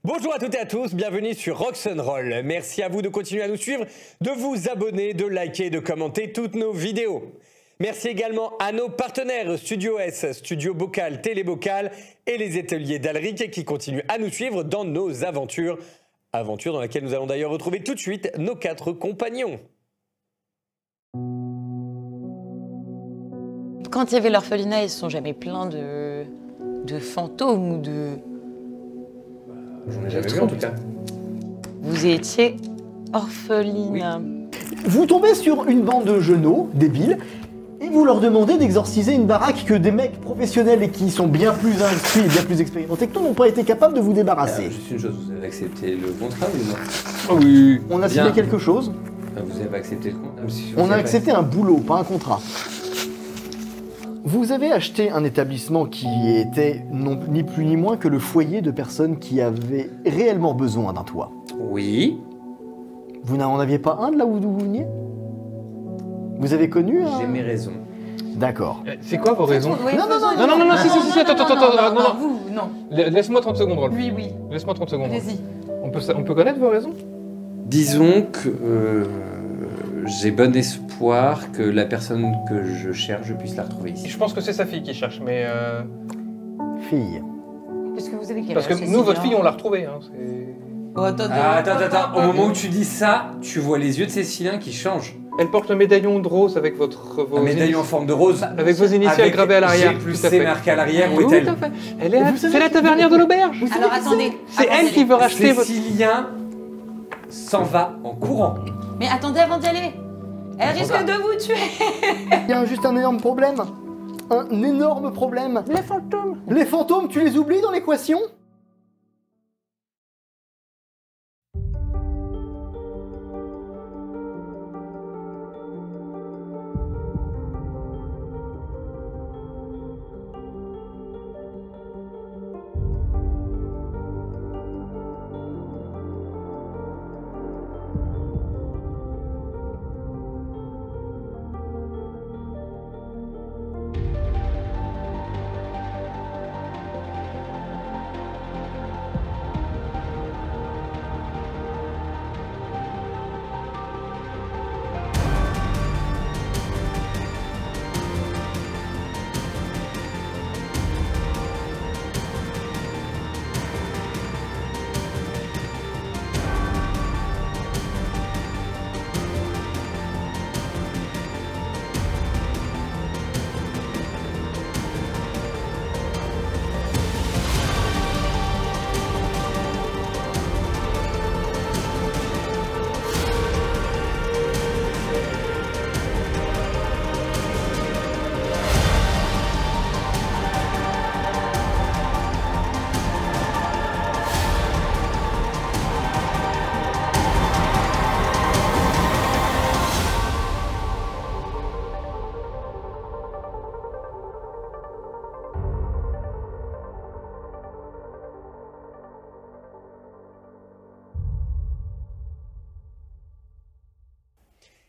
Bonjour à toutes et à tous, bienvenue sur Rock'n'Roll. Merci à vous de continuer à nous suivre, de vous abonner, de liker, de commenter toutes nos vidéos. Merci également à nos partenaires Studio S, Studio Bocal, Télé Bocal et les ateliers d'Alric qui continuent à nous suivre dans nos aventures. Aventure dans laquelle nous allons d'ailleurs retrouver tout de suite nos 4 compagnons. Quand il y avait l'orphelinat, ils se sont jamais plaints de fantômes ou de... J'en ai jamais vu en tout cas. Vous étiez orpheline. Oui. Vous tombez sur une bande de genoux débiles et vous leur demandez d'exorciser une baraque que des mecs professionnels et qui sont bien plus instruits et bien plus expérimentés que toi n'ont pas été capables de vous débarrasser. Juste une chose, vous avez accepté le contrat ou non? Oh oui. On a Bien. signé quelque chose. Vous avez accepté le contrat? On a accepté un boulot, pas un contrat. Vous avez acheté un établissement qui était ni plus ni moins que le foyer de personnes qui avaient réellement besoin d'un toit. Oui. Vous n'en aviez pas un de là où vous veniez? Vous avez connu un... J'ai mes raisons. D'accord. C'est quoi vos raisons? Oui, Non, non, non, Non, si, attends, non. Vous, non. Laisse-moi 30 secondes, Rolf. Oui. Laisse-moi 30 secondes. Allez-y. On peut connaître vos raisons? Disons que j'ai bon espoir que la personne que je cherche, je puisse la retrouver ici. Je pense que c'est sa fille qui cherche, mais... Fille. Parce que vous avez quel Parce que âge, nous, votre Cécilia fille, on l'a retrouvée. Hein, Oh, attendez. Attends, au moment où tu dis ça, tu vois les yeux de Cécilien qui changent. elle porte le médaillon de rose avec vos Un médaillon en forme de rose. avec vos initiales Avec gravées à l'arrière. G plus tout à C fait. marqué à l'arrière, où Tout est-elle? à fait. Elle est Vous savez c'est la qui- tavernière de l'auberge. Alors attendez. C'est elle qui veut racheter votre... Cécilien s'en va en courant. Mais attendez avant d'y aller. Elle risque de vous tuer. Il y a juste un énorme problème. Un énorme problème. Les fantômes. Les fantômes, tu les oublies dans l'équation?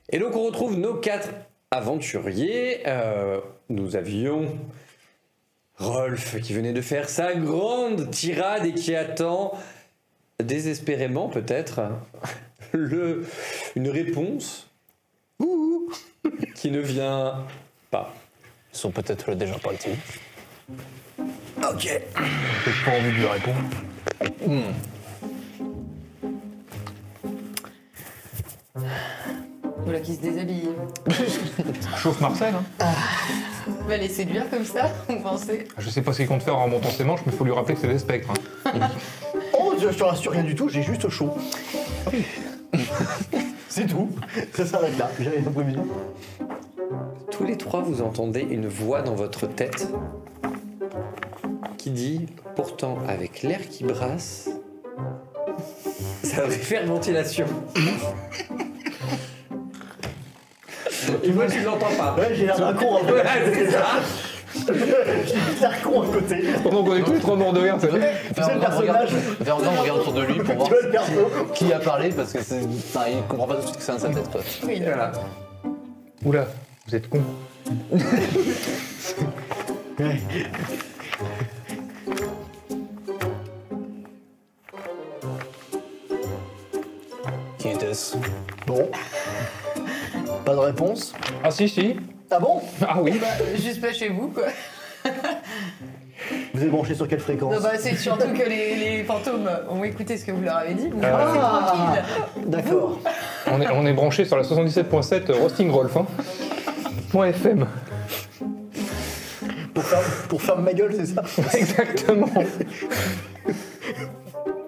Et donc on retrouve nos 4 aventuriers. Nous avions Rolf qui venait de faire sa grande tirade et qui attend désespérément peut-être une réponse qui ne vient pas. Ils sont peut-être déjà partis. Ok. J'ai pas envie de lui répondre. Voilà qui se déshabille. Chauffe Marcel, hein. On va les séduire comme ça, vous pensez? Je sais pas ce qu'il compte faire en remontant ses manches, mais il faut lui rappeler que c'est des spectres. Hein. Oh, je te rassure, rien du tout, j'ai juste chaud. C'est tout. Ça s'arrête là, j'ai rien prévu. Tous les 3 vous entendez une voix dans votre tête qui dit, pourtant avec l'air qui brasse, ça devrait faire ventilation. Et moi tu ne l'entends pas. Ouais, j'ai l'air d'un con un peu. Ouais, c'est ça. J'ai l'air con à côté. Pendant qu'on est tous les 3 morts de rire, c'est vrai. Tu sais le personnage. Vernon regarde autour de lui pour voir Tu vois le perso. qui a parlé parce que il comprend pas tout de suite que c'est dans sa tête quoi. Oui. Voilà. Oula, vous êtes con. Qui était-ce? Bon. Pas de réponse. Ah si, si. Ah bon? Ah oui. Bah, juste pas chez vous, quoi. Vous êtes branché sur quelle fréquence? Non, bah, c'est surtout que les fantômes ont écouté ce que vous leur avez dit. Donc, Ah, c'est tranquille. d'accord. On est branché sur la 77.7 Roasting Rolf. Hein. .fm. Pour fermer ma gueule, c'est ça? Exactement.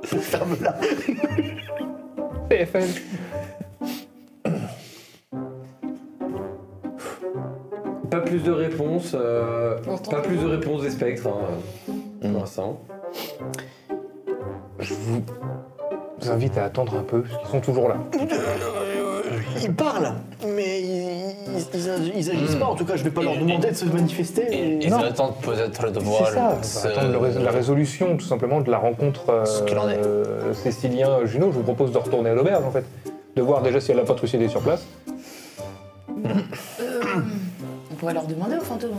Ferme-la. PFM. Pas plus de réponses, Pourtant. pas plus de réponses des spectres pour l'instant. Je vous invite à attendre un peu, parce qu'ils sont toujours là. Ils parlent, mais ils agissent pas. En tout cas, je vais pas leur demander de se manifester. Ils attendent peut-être de voir. C'est ça, on va attendre la résolution tout simplement de la rencontre Ce qu'il en est. Cécilien-Junot. Je vous propose de retourner à l'auberge en fait. De voir déjà si elle n'a pas trucidé sur place. On pourrait leur demander aux fantômes.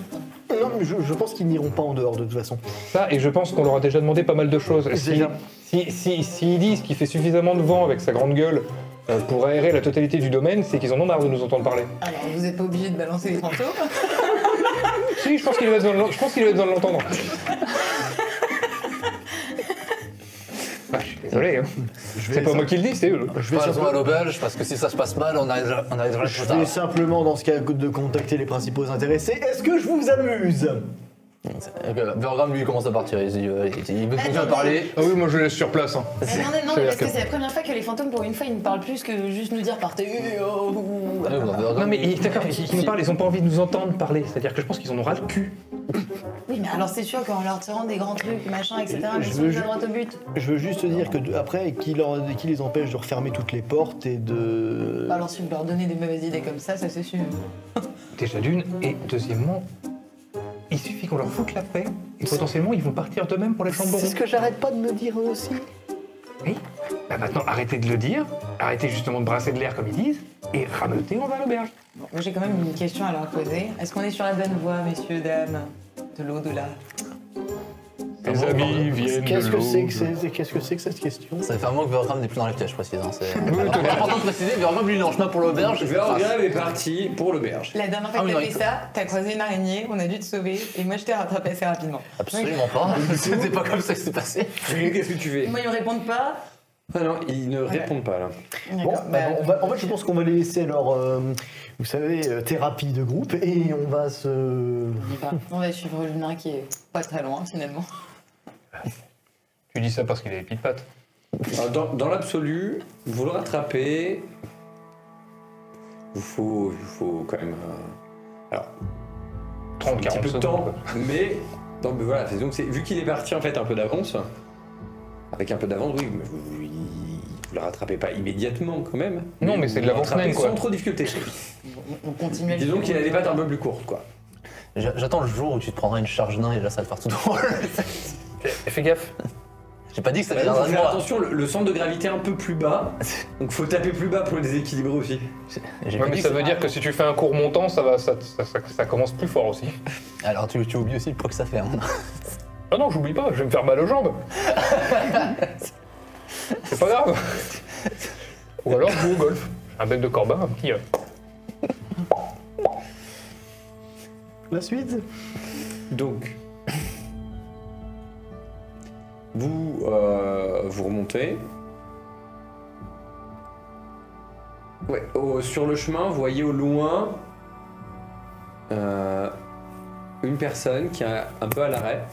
Non, mais je pense qu'ils n'iront pas en dehors de toute façon. Ça, et je pense qu'on leur a déjà demandé pas mal de choses. Déjà. S'ils disent qu'il fait suffisamment de vent avec sa grande gueule pour aérer la totalité du domaine, c'est qu'ils en ont marre de nous entendre parler. Alors, vous n'êtes pas obligé de balancer les fantômes. Si, je pense qu'il avait besoin de l'entendre. Ah, je suis désolé. Hein. C'est pas moi qui le dis, c'est eux. Je vais, Pas raison à simplement, l'auberge, parce que si ça se passe mal, on arrivera je trop vais tard. simplement, dans ce cas, de contacter les principaux intéressés. Est-ce que je vous amuse? Burgram, lui, il commence à partir. Il veut continuer à parler. Ah oui, moi je laisse sur place. Hein. Attendez, non, mais parce que c'est la première fois que les fantômes, pour une fois, ils ne parlent plus que juste nous dire partez. Non mais d'accord, ils nous parlent, ils ont pas envie de nous entendre parler. C'est-à-dire que je pense qu'ils en ont ras le cul. Oui, mais alors c'est sûr qu'en leur tirant des grands trucs, machin, etc., Je ils sont veux pas droit au but. Je veux juste dire que après, qui les empêche de refermer toutes les portes et de... Alors si vous leur donnez des mauvaises idées comme ça c'est sûr. Déjà d'une, et deuxièmement, il suffit qu'on leur foute la paix, et potentiellement ils vont partir d'eux-mêmes pour les chambres. C'est ce que j'arrête pas de me dire eux aussi. Oui. Bah maintenant, arrêtez de le dire, arrêtez justement de brasser de l'air comme ils disent, et rameutez, on va à l'auberge. Bon, moi j'ai quand même une question à leur poser. Est-ce qu'on est sur la bonne voie, messieurs, dames, de l'au-delà? Les amis viennent Qu'est-ce de que l'eau. c'est que cette question? Ça fait un moment que Burgram n'est plus dans les pièges, je précise. Hein. C'est Oui, tenez. important de préciser, Burgram, lui, il est en chemin pour l'auberge. Burgram est parti pour l'auberge. La dernière fois Ah que oui, t'as non, fait il ça, t'as croisé une araignée, on a dû te sauver, et moi je t'ai rattrapé assez rapidement. Absolument pas. C'était pas comme ça que c'est passé. Qu'est-ce que tu fais? Moi ils me répondent pas. Ah non, ils ne répondent pas là. Bon, D'accord, en fait, je pense qu'on va les laisser leur, vous savez, thérapie de groupe et on va se... on va suivre Luna qui est pas très loin finalement. Tu dis ça parce qu'il a les pieds de pattes. Alors, dans l'absolu, vous le rattrapez. Il faut quand même. Alors, 30, un petit 40 peu de secondes. temps, quoi. mais. Non, mais voilà, donc vu qu'il est parti en fait un peu d'avance, avec un peu d'avance, oui, mais vous le rattrapez pas immédiatement quand même. Non, mais c'est de vous le l'avance rattrapez même, quoi. sans trop difficulté. On continue à le Disons suivre. qu'il a des pattes un peu plus courtes, quoi. J'attends le jour où tu te prendras une charge nain et là ça va te faire tout drôle. Fais gaffe. J'ai pas dit que ça Bah, viendrait faut de faire moi. attention, le centre de gravité est un peu plus bas, donc faut taper plus bas pour le déséquilibrer aussi. J'ai Ouais, pas mais dit ça que veut dire que si tu fais un cours montant, ça commence plus fort aussi. Alors tu oublies aussi le poids que ça fait. Hein. Ah non, j'oublie pas, je vais me faire mal aux jambes. C'est pas grave. Ou alors je joue au golf. Un bec de Corbin, un petit. La suite? Donc, vous remontez. Ouais, sur le chemin, vous voyez au loin une personne qui est un peu à l'arrêt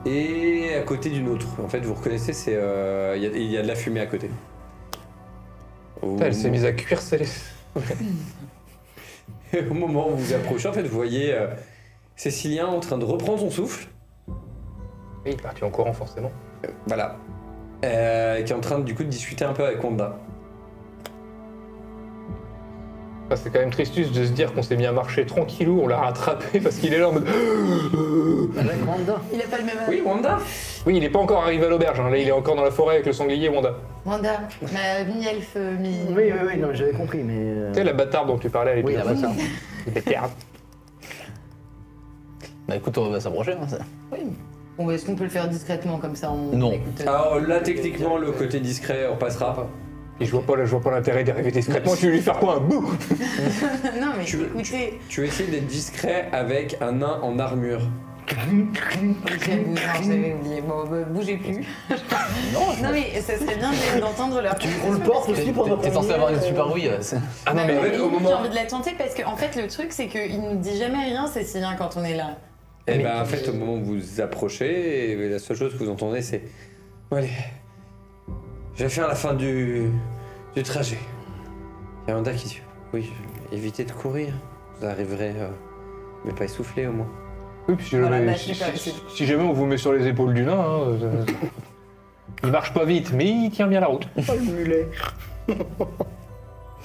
et à côté d'une autre. En fait, vous reconnaissez, il y a de la fumée à côté. Putain, elle s'est mise à cuire, c'est les... Et au moment où vous vous approchez, en fait, vous voyez Cécilien en train de reprendre son souffle. Il est parti en courant forcément. Voilà. Qui est en train du coup de discuter un peu avec Wanda. Ah, c'est quand même tristus de se dire qu'on s'est mis à marcher tranquillou, on l'a rattrapé parce qu'il est là en mode... Avec Wanda. Il a pas le même âge. Oui, Wanda. Oui, il est pas encore arrivé à l'auberge, hein. Là il est encore dans la forêt avec le sanglier Wanda. Wanda, ma mi-elfe, mi... Oui, non, j'avais compris, mais... Tu sais, la bâtarde dont tu parlais à l'épisode. Oui, la bâtarde. Bâtarde. Bah écoute, on va s'approcher. Hein, ça. Oui. Bon, est-ce qu'on peut le faire discrètement comme ça on Non. écoute, Alors là, techniquement, le côté discret, on passera. Et je vois pas l'intérêt d'arriver discrètement. Tu veux lui faire quoi, un bouh? Non, mais Tu veux- écoutez, Tu veux essayer d'être discret avec un nain en armure. j'avoue, non, j'avais oublié. Bon, bougez plus. Non, mais ça serait bien d'entendre leur. On le porte aussi pendant T'es censé avoir une super oui. Ah non, Bah mais oui, au moment- j'ai envie de la tenter parce qu'en fait, le truc, c'est qu'il nous dit jamais rien, Cécilien, quand on est là. Et ben en fait, au moment où vous approchez, et la seule chose que vous entendez, c'est bon, allez, je vais faire la fin du trajet. Il y a Amanda qui dit oui, évitez de courir, vous arriverez, mais pas essoufflé au moins. oui, puis si Voilà, jamais, bah, super, si jamais on vous met sur les épaules du nain, il marche pas vite, mais il tient bien la route. Oh, le mulet.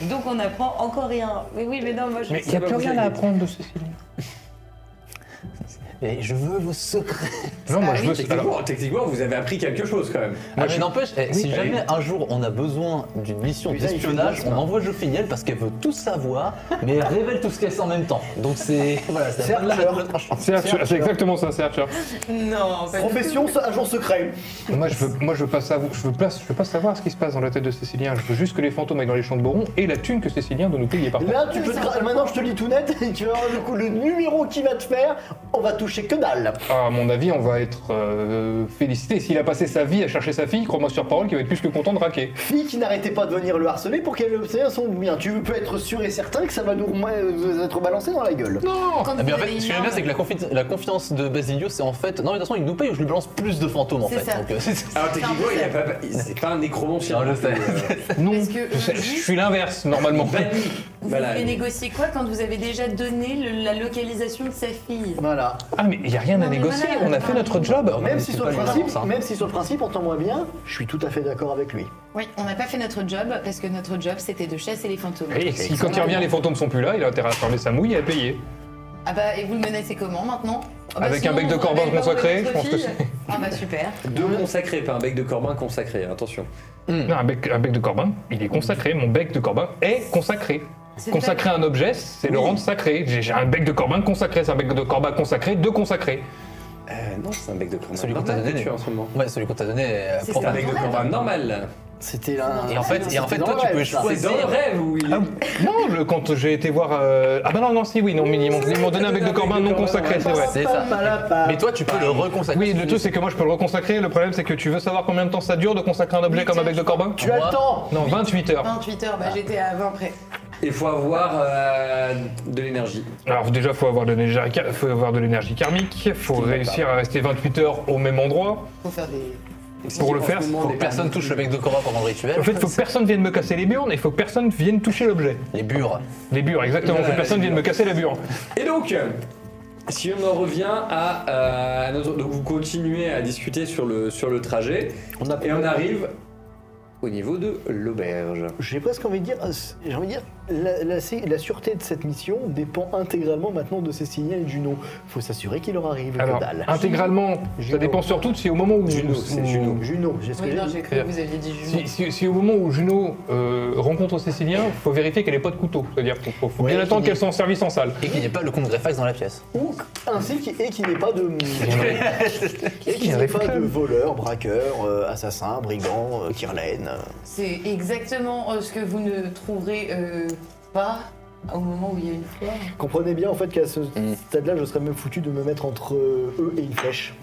Donc on apprend encore rien. Mais oui, mais non, moi je. Mais il n'y a plus rien à apprendre de Cécilien. Et je veux vos secrets. Non, moi Ah je oui, veux. Alors, Techniquement, vous avez appris quelque chose quand même. Ah, mais n'empêche, si jamais un jour on a besoin d'une mission Putain, il fait d'espionnage, de la on envoie Jophiel parce qu'elle veut tout savoir, mais elle révèle tout ce qu'elle sait en même temps. Donc c'est. Voilà, c'est C'est la Archer. double tranchant. c'est exactement ça, c'est Archer. Non, pas du Profession, agent secret. Moi je veux pas savoir, je veux pas savoir ce qui se passe dans la tête de Cécilien. Je veux juste que les fantômes aillent dans les champs de Boron et la thune que Cécilien doit nous payer par contre. Là, tu peux maintenant, je te lis tout net. Tu vas avoir le numéro qui va te faire. On va toucher que dalle. À mon avis, on va être félicité. S'il a passé sa vie à chercher sa fille, crois-moi sur parole qu'il va être plus que content de raquer. Fille qui n'arrêtait pas de venir le harceler pour qu'elle obtienne son bien. Tu peux être sûr et certain que ça va nous être balancé dans la gueule. Quand Ah, mais en vous fait, avez ce une que j'aime bien, arme- c'est que la confiance de Basilio, c'est en fait. Non, mais de toute façon, il nous paye ou je lui balance plus de fantômes en C'est fait. ça. Donc, Alors techniquement, c'est pas un nécromancien. Non, je sais. Non, Parce que, je suis l'inverse normalement. Banni. Vous Voilà. pouvez négocier quoi quand vous avez déjà donné la localisation de sa fille? Voilà. Ah mais il y a rien à Non, mais négocier, voilà. on a fait notre job. Même c'est si, sur pas le le principe, ça. même si sur le principe, entends-moi bien, je suis tout à fait d'accord avec lui. Oui, on n'a pas fait notre job parce que notre job c'était de chasser les fantômes. Et si quand il revient, les fantômes sont plus là, il a intérêt à fermer sa mouille et à payer. Ah bah et vous le menacez comment maintenant? Ah bah, Avec sinon, un bec de on Corbin rappelle pas consacré, votre je pense que fille. c'est. Ah bah super. Deux consacrés, pas un bec de Corbin consacré, attention. Non, un bec de Corbin, il est consacré. Mon bec de Corbin est consacré. C'est Consacrer un objet, c'est le rendre sacré. J'ai un bec de Corbin consacré, c'est un bec de Corbin consacré, deux consacrés. Non, c'est un bec de Corbin. Celui qu'on t'a donné. Tu en ce moment. Ouais, celui qu'on t'a donné. C'est C'est ça. un bec de Corbin normal. C'était là. Et en fait, toi, tu peux C'est dans choisir. le rêve où il est. Non, quand j'ai été voir. Ah bah non, si, oui, non, mais ils m'ont donné un bec de Corbin non consacré, c'est vrai. C'est ça. Mais toi, tu peux le reconsacrer. Oui, le truc c'est que moi je peux le reconsacrer. Le problème c'est que tu veux savoir combien de temps ça dure de consacrer un objet comme un bec de Corbin? Tu as le temps. Non, 28 heures. 28 heures, bah j'étais à 20 près. Il faut avoir de l'énergie. Alors déjà, faut avoir de l'énergie karmique, faut réussir à rester 28 heures au même endroit. Faut faire des. Pour le faire, Faut que personne touche le bec de Corbin pendant le rituel. en fait, faut que personne vienne me casser les burnes et faut que personne vienne toucher l'objet. Les bures. Les bures, exactement, faut que personne vienne me casser la burne. Et donc, si on en revient à notre... Donc vous continuez à discuter sur le trajet, et on arrive au niveau de l'auberge. J'ai presque envie de dire, la sûreté de cette mission dépend intégralement maintenant de Cécilien et de Juno. Faut s'assurer qu'il leur arrive que Alors, dalle. intégralement, ça Juno. dépend surtout si au moment où Juno, c'est Juno. Juno, j'ai ce que Oui, j'ai non, dit. j'ai cru que vous aviez dit Juno. si au moment où Juno rencontre Cécilien, faut vérifier qu'elle n'ait pas de couteau. C'est-à-dire qu'il faut Ouais, bien attendre qu'il qu'elle soit en service en salle. Et qu'il n'y ait pas le compte Greyfax dans la pièce. Ou ainsi qu'il n'ait pas de et qu'il n'ait pas de voleurs, braqueurs, assassins, brigands, Kirlaine. C'est exactement ce que vous ne trouverez pas au moment où il y a une fleur. Comprenez bien en fait qu'à ce stade-là, je serais même foutu de me mettre entre eux et une flèche.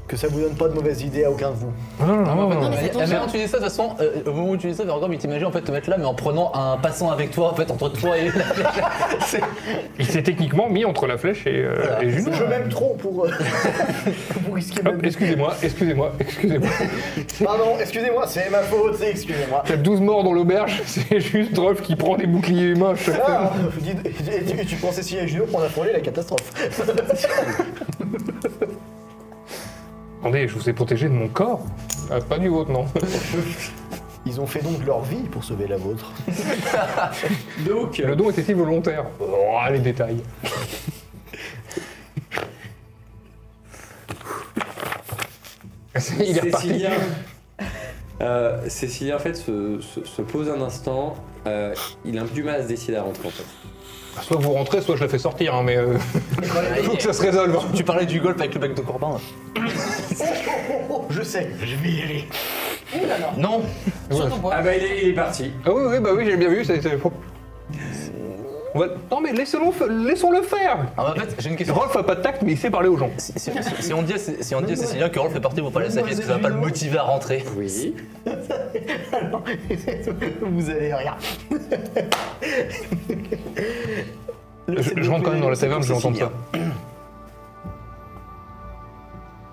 Que ça vous donne pas de mauvaises idées à aucun de vous. Non, mais ça tombe Mais bien. quand tu dis ça, de toute façon, au moment où tu dis ça, Vergam, il t'imagine en fait te mettre là, mais en prenant un passant avec toi, en fait, entre toi et la flèche. Il s'est techniquement mis entre la flèche et Juno. Je m'aime trop pour risquer Hop, même. excusez-moi. Pardon, excusez-moi, c'est ma faute, excusez-moi. T'as 12 morts dans l'auberge, c'est juste Rolf qui prend des boucliers humains à chaque fois. Ah, et tu pensais si Juno pour frôler la catastrophe. Attendez, je vous ai protégé de mon corps. Pas du vôtre, non. Ils ont fait donc leur vie pour sauver la vôtre. Donc, Le don était-il volontaire? Oh, les détails. Il est reparti. Cécilien en fait se pose un instant, il a un peu du mal à se décider à rentrer en fait. Soit vous rentrez, soit je la fais sortir, hein, mais il faut que ça se résolve. Tu parlais du golf avec le bec de Corbin. Je sais, je vais y aller. Non. Ah bah il est parti. Ah oui, bah oui, j'ai bien vu. Non mais laissons-le faire. Ah, en fait, j'ai une question. Rolf a pas de tact, mais il sait parler aux gens. Si on dit à Cécilien que Rolf fait partie de vos palais de sa vie, est-ce que ça va pas le motiver à rentrer? Oui. Alors, vous allez rien. Je rentre quand même dans la taverne, je vais entendre ça.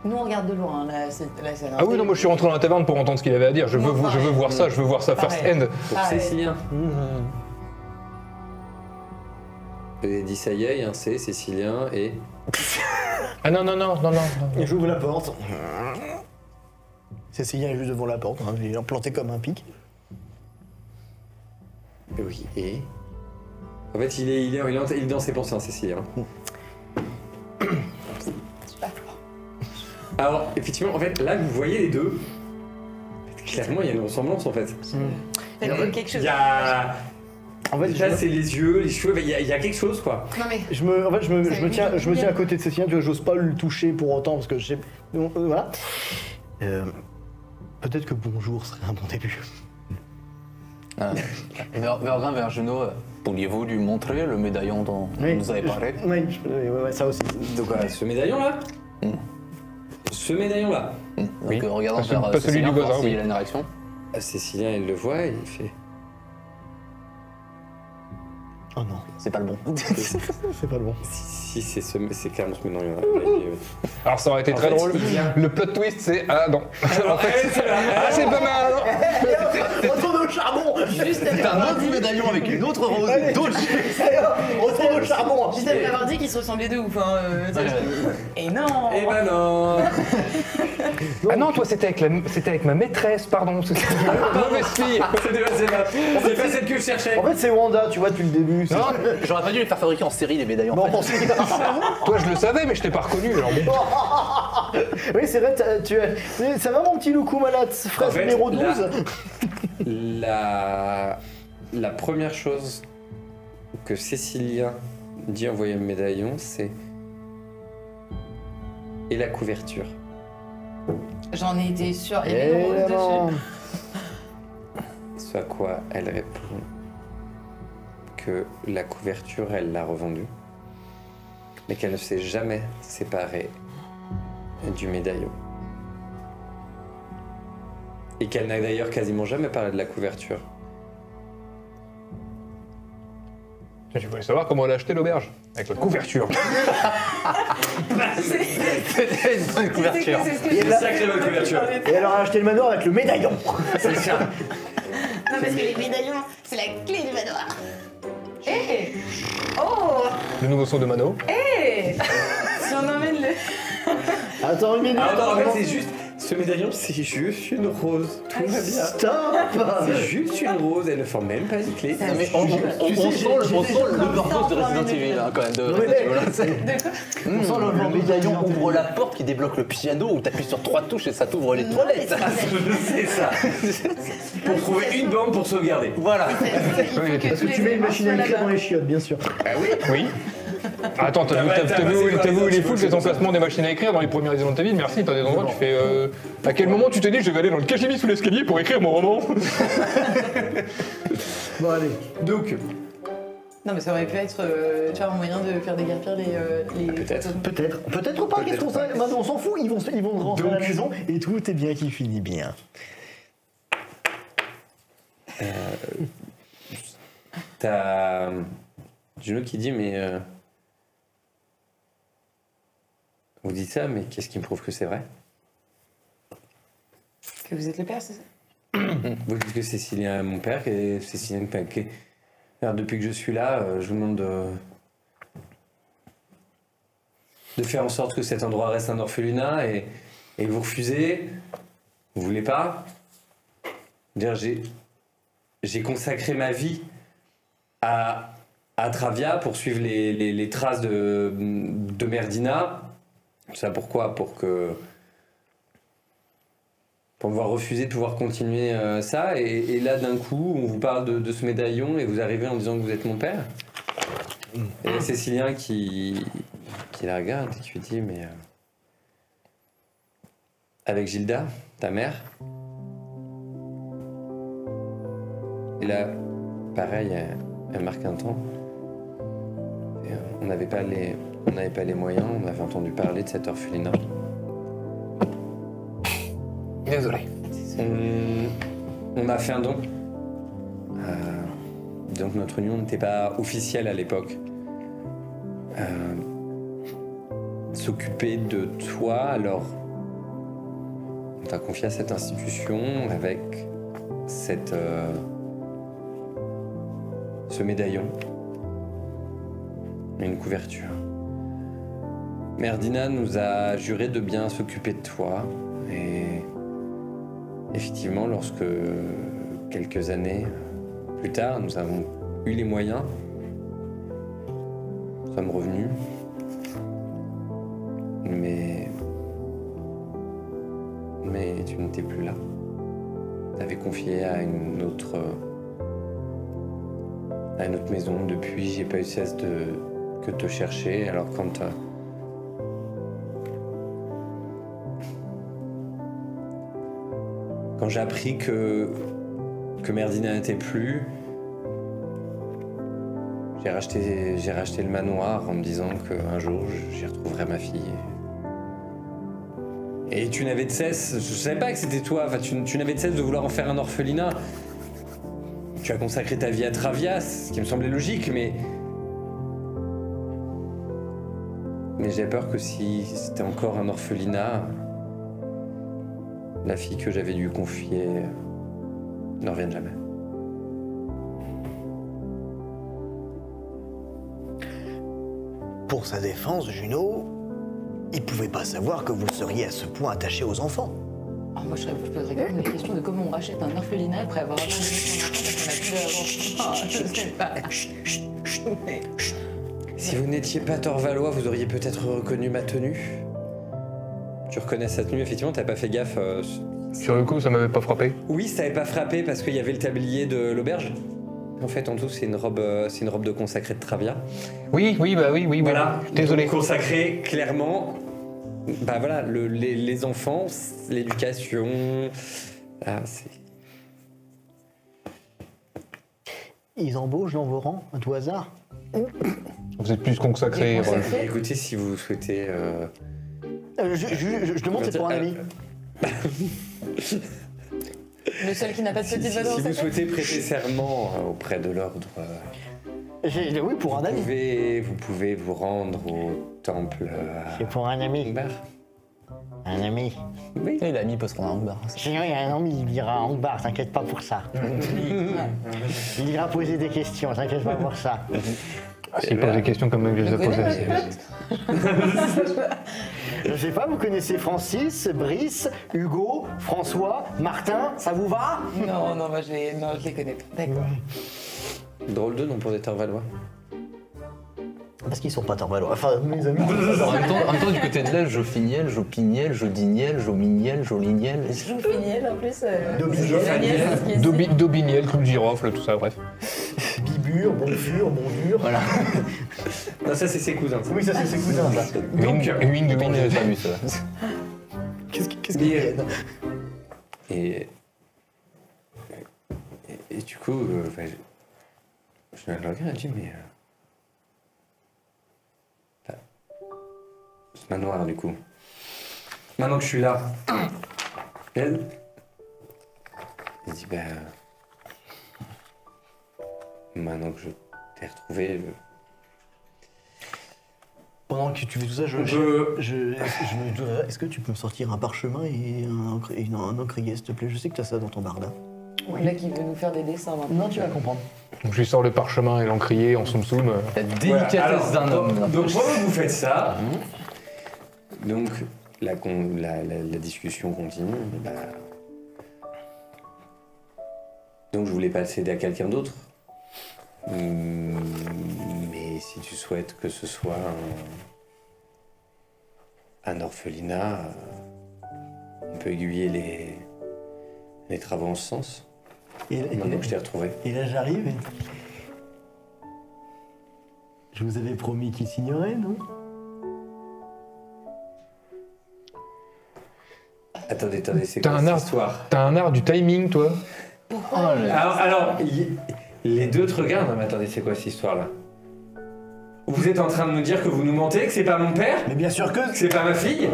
Nous, on regarde de loin, là, c'est Ah oui, non, moi je suis rentré dans la taverne pour entendre ce qu'il avait à dire. Je veux voir ça, first Pareil. hand. Pour Cécilien. J'ai dit ça y est, il y a un C, Cécilien et... Ah non. Et j'ouvre la porte. Cécilien est juste devant la porte, hein, il est implanté comme un pic. Oui, et... En fait, il est dans ses pensées, hein, Cécilien. Alors, effectivement, en fait, là, vous voyez les deux. Clairement, il y a une ressemblance, en fait. Il y a quelque chose. Il y a... En fait, Déjà, c'est les yeux, les cheveux, il y a quelque chose, quoi. Non mais. je me tiens à côté de Cécilien, tu vois, j'ose pas le toucher pour autant parce que je sais. Voilà. Peut-être que bonjour serait un bon début. Vergin, Vergenot, pourriez-vous lui montrer le médaillon dont vous nous avez parlé? Oui, ça aussi. Donc, voilà, ce médaillon-là. Ce médaillon-là. Donc, regardant Pas vers celui Cécilien, du voir voisin, s'il oui. a une réaction. Cécilien, il le voit et il fait... Oh non, C'est pas le bon. c'est pas le bon. Si, c'est clairement ce médaillon-là. Alors ça aurait été En très fait, drôle. il vient. Le plot twist, c'est ah non. En fait, Ah, c'est pas mal. Retourne au charbon. Juste C'est un autre médaillon avec une autre rose, d'autres. Retourne au charbon. Juste après avoir dit qu'ils se ressemblaient de ouf. Hein, Et non. Eh ben non. Ah non, toi c'était avec ma maîtresse, pardon. C'était une mauvaise fille. C'est pas celle que je cherchais. En fait, c'est Wanda, tu vois, depuis le début. c'est- Non, j'aurais pas dû les faire fabriquer en série les médaillons. Non, en fait. pensez. Toi je le savais, mais je t'ai pas reconnu. Alors bon. Oui, c'est vrai, ça va mon petit loukou malade, fraise En fait, numéro 12 La première chose que Cécilien dit en voyant le médaillon, c'est... Et la couverture. J'en ai été sûre. Il y avait une rose Évidemment. dessus. Ce à quoi elle répond que la couverture, elle l'a revendue, mais qu'elle ne s'est jamais séparée du médaillon. Et qu'elle n'a d'ailleurs quasiment jamais parlé de la couverture. Je voulais savoir comment elle a acheté l'auberge. Avec la couverture. C'était une bonne couverture. C'est ce que je Sacrée bonne couverture. Et elle aura acheté le manoir avec le médaillon. C'est ça. Non, parce que les médaillons, c'est la clé du manoir. Eh Oh Le nouveau son de Mano. Eh Si on emmène le. Attends une minute. Alors, en fait, c'est juste... Ce médaillon, c'est juste une rose. Tout va bien. Stop. C'est juste une rose, elle ne forme même pas une clé. Mais on sent l'overdose de Resident Evil hein, quand même. On sent Le médaillon ouvre la porte qui débloque le piano où t'appuies sur 3 touches et ça t'ouvre les toilettes. C'est ça. Pour trouver une bande pour sauvegarder. Voilà. Parce que tu mets une machine à écrire dans les chiottes, bien sûr. Oui. Attends, t'as vu où il est fou cet emplacement des machines à écrire dans les premiers Resident Evil? Merci, t'as des endroits tu fais. À quel moment tu t'es dit je vais aller dans le KGB sous l'escalier pour écrire mon roman? Bon, allez. Donc, Non, mais ça aurait pu être tu vois, un moyen de faire déguerpir les. peut-être. Peut-être pas, qu'est-ce qu'on sait? Maintenant, on s'en fout, ils vont rentrer à la Donc- maison et tout est bien qui finit bien. T'as Juno qui dit mais vous dites ça mais qu'est-ce qui me prouve que c'est vrai? Que vous êtes le père, c'est ça? Vous dites que Cécilien est mon père et Cécilien est qui... Alors, depuis que je suis là, je vous demande de faire en sorte que cet endroit reste un orphelinat et vous refusez, vous voulez pas. Dire j'ai consacré ma vie à Travia pour suivre les traces de Merdina. Ça pourquoi? Pour pouvoir refuser de pouvoir continuer ça. Et là, d'un coup, on vous parle de ce médaillon et vous arrivez en disant que vous êtes mon père. Et là, Cécilien qui la regarde et qui lui dit, mais... avec Gilda, ta mère. Et là, pareil, elle marque un temps. Et, on n'avait pas les moyens, on avait entendu parler de cet orphelinat. Désolé. On a fait un don. Donc notre union n'était pas officielle à l'époque. S'occuper de toi, alors on t'a confié à cette institution avec ce médaillon et une couverture. Merdina nous a juré de bien s'occuper de toi et effectivement, lorsque quelques années plus tard, nous avons eu les moyens, nous sommes revenus, mais tu n'étais plus là. Tu avais confié à une autre maison. Depuis, j'ai pas eu cesse que te chercher. Alors quand j'ai appris que Merdina n'était plus, j'ai racheté le manoir en me disant qu'un jour j'y retrouverais ma fille. Et tu n'avais de cesse, je savais pas que c'était toi, enfin, tu n'avais de cesse de vouloir en faire un orphelinat. Tu as consacré ta vie à Travias, ce qui me semblait logique, mais j'ai peur que si c'était encore un orphelinat, la fille que j'avais dû confier ne revienne jamais. Pour sa défense, Juno, il pouvait pas savoir que vous seriez à ce point attaché aux enfants. Alors moi, je poserais quand même la question de comment on rachète un orphelinat après avoir abandonné son enfant parce qu'on a plus d'avant. Je sais pas. Mais- Si vous n'étiez pas Torvalois, vous auriez peut-être reconnu ma tenue. Tu reconnais sa tenue, effectivement, t'as pas fait gaffe. Sur le coup, ça m'avait pas frappé. Oui, ça n'avait pas frappé parce qu'il y avait le tablier de l'auberge. En fait, en tout, c'est une robe de consacré de Travia. Oui. Voilà. Désolé. Donc, consacré, clairement. Bah voilà, les enfants, l'éducation. Ah, c'est. Ils embauchent dans vos rangs, à tout hasard. Vous êtes plus consacré, Rolf. Écoutez, si vous souhaitez. Je demande, c'est pour un ami. Le seul qui n'a pas de petite valeur Si dans vous sa tête. souhaitez prêter serment auprès de l'ordre, Oui, pour un ami. vous pouvez vous rendre au temple. C'est pour un ami. Angbar. Un ami. Oui. Et l'ami peut se prendre un bar. Sinon, il y a un ami, il ira en bar, t'inquiète pas pour ça. Il ira poser des questions, t'inquiète pas pour ça. S'il pose des questions comme je les ai posées. Je sais pas, vous connaissez Francis, Brice, Hugo, François, Martin, ça vous va? Non, moi je les connais pas. D'accord. Drôle de nom pour des Torvalois. Parce qu'ils sont pas Torvalois. Enfin, mes amis. En même temps, du côté de l'aile, Jofiniel, Jopiniel, Jodiniel, Jominiel, Joliniel. Jofiniel en plus. Daubigniel, clou de girofle, tout ça, bref. Bibur, Bonfur, Bondur. Voilà. Non, ça, c'est ses cousins. Oui, ça, c'est ses cousins, ça. Wing, Attends, j'ai pas vu ça. Qu'est-ce qu'ils viennent? Et du coup, je me regarde et je dis, mais. Ce manoir, du coup. Maintenant que je suis là. Elle dit, maintenant que je t'ai retrouvé. Pendant que tu fais tout ça, est-ce que tu peux me sortir un parchemin et un encrier, s'il te plaît? Je sais que tu as ça dans ton barda. Là qui veut nous faire des dessins maintenant. Non, tu vas comprendre. Donc je lui sors le parchemin et l'encrier en soum-soum. La délicatesse d'un homme. Donc, pendant que vous faites ça, donc la discussion continue. Donc je voulais pas le céder à quelqu'un d'autre. Mais si tu souhaites que ce soit un orphelinat, on peut aiguiller les travaux en ce sens. Maintenant que je t'ai retrouvé. Et là, j'arrive et... Je vous avais promis qu'il signerait, non? Attendez, c'est T'as quoi un cette art, histoire? t'as un art du timing, toi. Les deux te regardent. Non, mais attendez, c'est quoi cette histoire-là? Vous êtes en train de nous dire que vous nous mentez, que c'est pas mon père? Mais bien sûr que... Que c'est pas ma fille?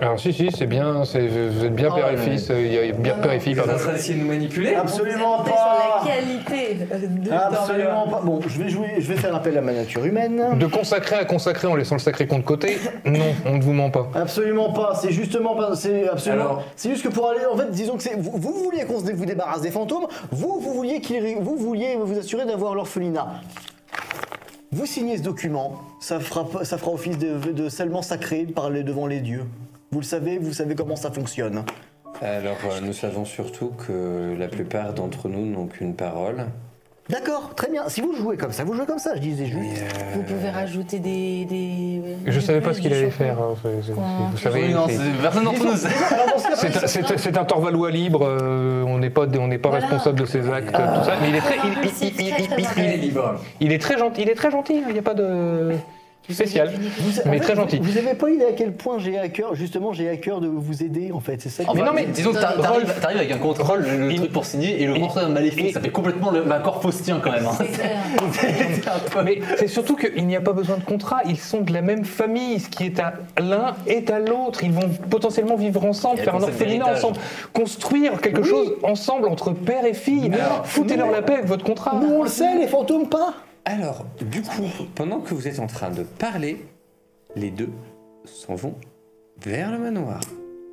Alors si, c'est bien, vous êtes bien père et fils, il y a bien père et fille, Vous êtes en pardon. train d'essayer de nous manipuler? Absolument Sur pas. la qualité de Absolument pas. Bon, je vais faire appel à ma nature humaine. De consacrer à consacrer en laissant le sacré con de côté, non, on ne vous ment pas. Absolument pas, c'est justement pas, c'est absolument. Alors C'est juste que pour aller, en fait, disons que c'est, vous vouliez qu'on vous débarrasse des fantômes, vous vouliez vous assurer d'avoir l'orphelinat. Vous signez ce document, ça fera office de scellement sacré devant les dieux. Vous savez comment ça fonctionne. Alors, nous savons surtout que la plupart d'entre nous n'ont qu'une parole. D'accord, très bien. Si vous jouez comme ça, vous jouez comme ça, je disais juste. Vous pouvez rajouter des Je savais pas ce qu'il allait chocolats. faire, hein, vous savez, Oui, non, personne d'entre nous. c'est un Torvalois libre, on n'est pas Voilà. responsable de ses actes, tout ça, mais il est Très libre. il est très gentil, il n'y a pas de spécial, En mais fait, très gentil. Vous avez pas idée à quel point j'ai à cœur de vous aider en fait, c'est ça. Enfin, non, mais disons que t'arrives avec un contrôle, le truc pour signer, et le morceau maléfique, ça fait complètement l'accord faustien quand même. Hein. C'est clair. Mais c'est surtout qu'il n'y a pas besoin de contrat, ils sont de la même famille, ce qui est à l'un est à l'autre, ils vont potentiellement vivre ensemble, Il y a faire un le concept orphelinat d'héritage. ensemble, construire quelque chose ensemble entre père et fille. Foutez-leur la paix avec votre contrat. Nous on le sait, les fantômes pas. Alors, du coup, pendant que vous êtes en train de parler, les deux s'en vont vers le manoir.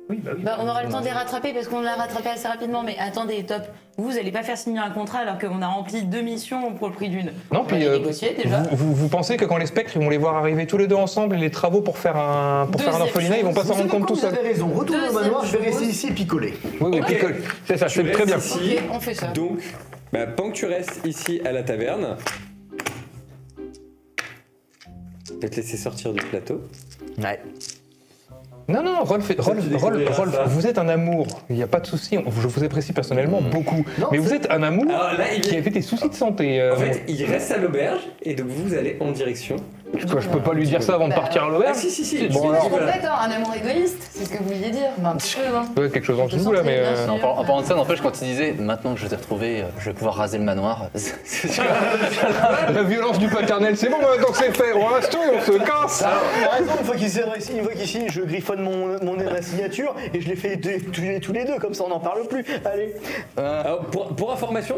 Bah, on aura le temps de les rattraper parce qu'on l'a rattrapé assez rapidement. Mais attendez, top. Vous allez pas faire signer un contrat alors qu'on a rempli 2 missions pour le prix d'une. Non, On va puis les négocier déjà. vous pensez que quand les spectres ils vont les voir arriver tous les deux ensemble et les travaux pour faire un Deuxième orphelinat, ils vont pas chose. s'en rendre compte tout Vous seuls. avez raison, retournez au Deuxième manoir, je vais chose. rester ici et picoler. Oui, picole. C'est ça, Tu c'est très bien. restes ici. Ok, on fait ça. Donc, pendant que tu restes ici à la taverne, je vais te laisser sortir du plateau. Ouais. Non, Rolf, vous êtes un amour, il n'y a pas de souci, je vous apprécie personnellement beaucoup. Non, mais vous c'est- êtes un amour Alors là, il qui est- avait des soucis de santé. En fait, il reste à l'auberge et donc vous allez en direction. je peux pas lui dire ça avant de partir à Ah l'auberge. si. Bon, tu alors. dis, voilà. Complète, hein, un amour égoïste, c'est ce que vous vouliez dire. Bah, un petit peu, hein. Ouais, quelque chose en dessous là, mais. Bien sûr. En parlant de ça, n'empêche, quand il disait maintenant que je t'ai retrouvé, je vais pouvoir raser le manoir. c'est sûr. La violence du paternel, c'est bon maintenant que c'est fait, on reste tout et on se casse. Par exemple, une fois qu'ici, je griffonne ma signature et je les fais tous les deux, comme ça on n'en parle plus. Allez. Alors, pour information,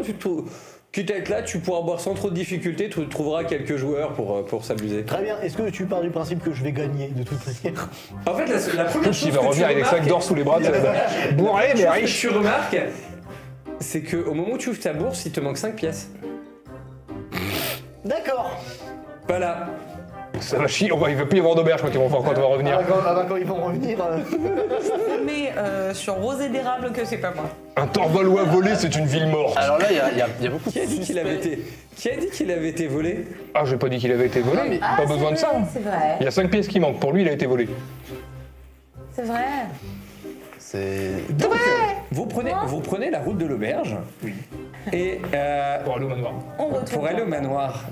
quitte à être là, tu pourras boire sans trop de difficulté, tu trouveras quelques joueurs pour s'amuser. Très bien, est-ce que tu pars du principe que je vais gagner de toute manière? En fait, la première chose Il va que tu revenir avec des sacs remarques- d'or sous les bras, bourré mais Ce que riche. tu remarques, c'est qu'au moment où tu ouvres ta bourse, il te manque 5 pièces. D'accord. Voilà. Ça va chier, il va plus y avoir d'auberge quand on va revenir. Quand ils vont revenir. Mais sur rosé d'érable que c'est pas moi. Un Torvalois volé, c'est une ville morte. Alors là, il y a beaucoup Qui a dit qu'il avait été volé? Ah, j'ai pas dit qu'il avait été volé, pas besoin de ça. C'est vrai, Il y a 5 pièces qui manquent, pour lui il a été volé. c'est vrai. C'est. Donc, vous prenez la route de l'auberge. Oui. Et Pour aller au manoir. On retourne. pour aller au manoir.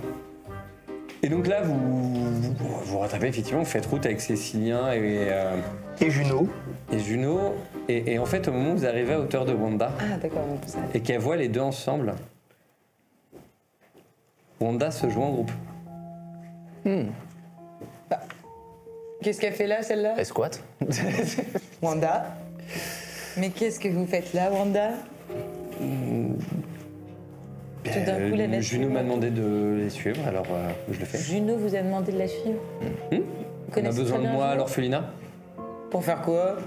Et donc là, vous rattrapez effectivement, vous faites route avec Cécilien Et Juno. et Juno. Et en fait, au moment où vous arrivez à hauteur de Wanda, Ah, d'accord, on peut ça. et qu'elle voit les deux ensemble, Wanda se joint au groupe. Qu'est-ce qu'elle fait là, celle-là? Elle squatte. Wanda. Mais qu'est-ce que vous faites là, Wanda? Tout d'un coup, la nature. Juno m'a demandé de les suivre, alors je le fais. Juno vous a demandé de la suivre. Vous On a connaissez besoin très de bien moi à Juno l'orphelinat. Pour faire quoi?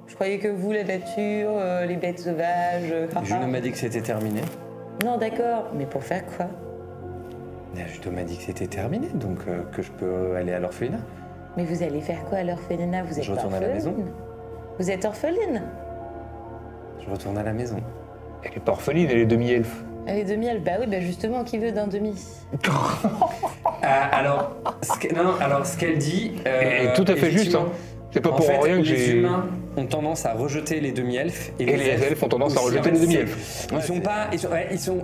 Je croyais que vous, la nature, les bêtes sauvages. Juno m'a dit que c'était terminé. Non, d'accord, mais pour faire quoi? Juno m'a dit que c'était terminé, donc que je peux aller à l'orphelinat. Mais vous allez faire quoi à l'orphelinat? Vous êtes Je retourne à la orpheline. maison. Vous êtes orpheline? Je retourne à la maison. Elle est pas orpheline, elle est demi-elfe. Elle est demi-elfe. Bah oui, bah justement, qui veut d'un demi? Alors, ce qu'elle dit. Et tout à fait juste, hein. C'est pas En pour fait, rien que les j'ai. humains ont tendance à rejeter les demi-elfes Et les elfes ont tendance à aussi. rejeter En fait, les demi-elfes. Ils sont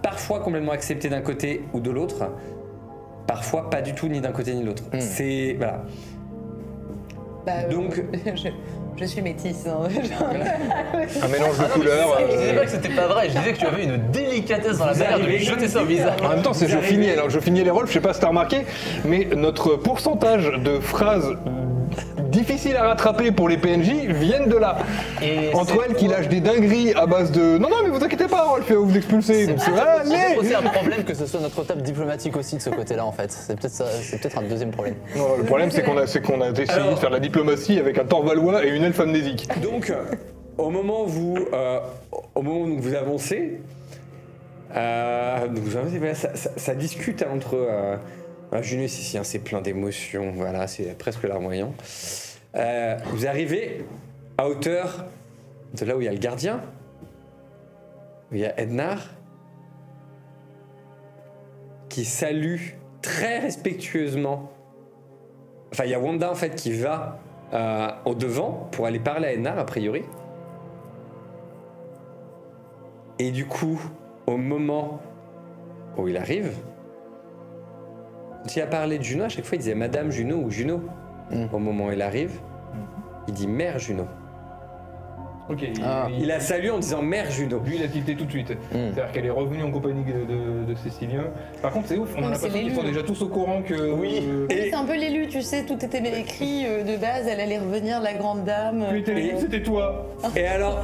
parfois complètement acceptés d'un côté ou de l'autre. parfois pas du tout ni d'un côté ni de l'autre. C'est voilà. Bah, Donc- je suis métisse. Hein. Un mélange de couleurs. Je disais pas que c'était pas vrai, je disais que tu avais une délicatesse dans la manière de lui jeter ça au visage. En même temps, c'est je finis. Alors, je finis les rôles. Je sais pas si t'as remarqué, mais notre pourcentage de phrases difficiles à rattraper pour les PNJ viennent de là. Et Entre elles qui lâchent des dingueries à base de non, mais vous inquiétez pas, Rolf, vous expulser. c'est aussi un problème que ce soit notre table diplomatique aussi de ce côté-là en fait. C'est peut-être ça, c'est peut-être un deuxième problème. Non, le problème, c'est qu'on a essayé de faire de la diplomatie avec un Torvalois et une elfe amnésique. Donc, au moment où vous avancez, ça discute entre Juno et Cécile, c'est plein d'émotions, voilà, c'est presque larmoyant. Vous arrivez à hauteur de là où il y a le gardien, où il y a Ednar, qui salue très respectueusement. Enfin, il y a Wanda en fait qui va au devant pour aller parler à Ednar a priori. Et du coup, au moment où il arrive, quand il a parlé de Juno, à chaque fois il disait Madame Juno ou Juno. Au moment où il arrive, il dit Mère Juno. Ok. Il a salué en disant Mère Juno. Lui, il a tilté tout de suite. C'est-à-dire qu'elle est revenue en compagnie de Cécilien. Par contre, c'est ouf, on a mais l'impression c'est qu'ils sont l'élu. déjà tous au courant que. Oui. C'est un peu l'élu, tu sais, tout était écrit de base, elle allait revenir, la grande dame. Lui, t'es l'élu, c'était toi. Et alors,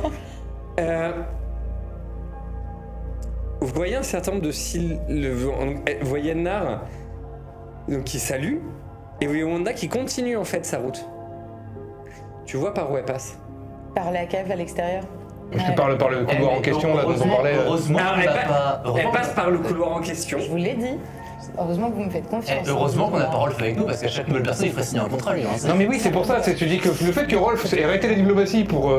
vous voyez un certain nombre de vous voyez Ednar donc, qui salue, et vous voyez Wanda qui continue en fait sa route. Tu vois par où elle passe? Par la cave à l'extérieur. Je te parle par le couloir en question, là, dont on parlait. Heureusement Alors, qu'on elle, n'a pas. elle passe par le couloir en question. Je vous l'ai dit. Heureusement que vous me faites confiance. Heureusement qu'on n'a pas Rolf avec nous parce qu'à chaque nouvelle personne il ferait signer un contrat lui. Hein. Non mais oui, c'est pour ça, tu dis que le fait que Rolf ait arrêté la diplomatie pour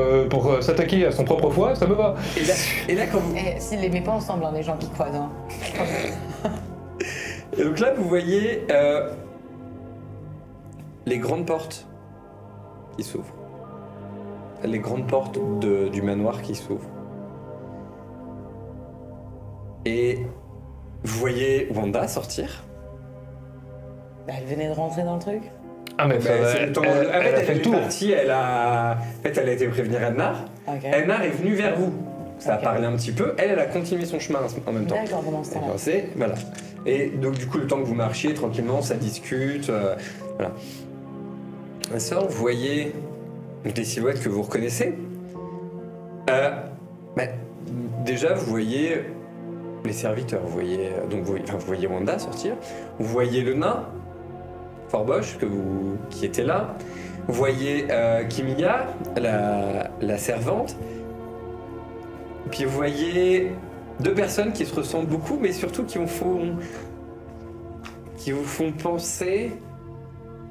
s'attaquer à son propre foie, ça me va. Et là quand vous... S'ils les mettent pas ensemble, hein, les gens qui croisent. Hein. Et donc là, vous voyez les grandes portes qui s'ouvrent. Les grandes portes du manoir qui s'ouvrent. Et vous voyez Wanda sortir. Bah, elle venait de rentrer dans le truc. Ah mais C'est le temps- elle en fait, a fait le tour. partie, elle a été prévenir Ednar. Ok. Ednar est venu vers vous. Ça a Ok. parlé un petit peu. Elle a continué son chemin en même temps. D'accord, pendant ce temps-là. Voilà. Et donc du coup, le temps que vous marchiez tranquillement, ça discute. Voilà. À ça, vous voyez des silhouettes que vous reconnaissez. Déjà, vous voyez les serviteurs. Vous voyez vous voyez Wanda sortir. Vous voyez le nain, Forboche, qui était là. Vous voyez Kimia, la servante. Puis vous voyez deux personnes qui se ressemblent beaucoup, mais surtout qui vous font penser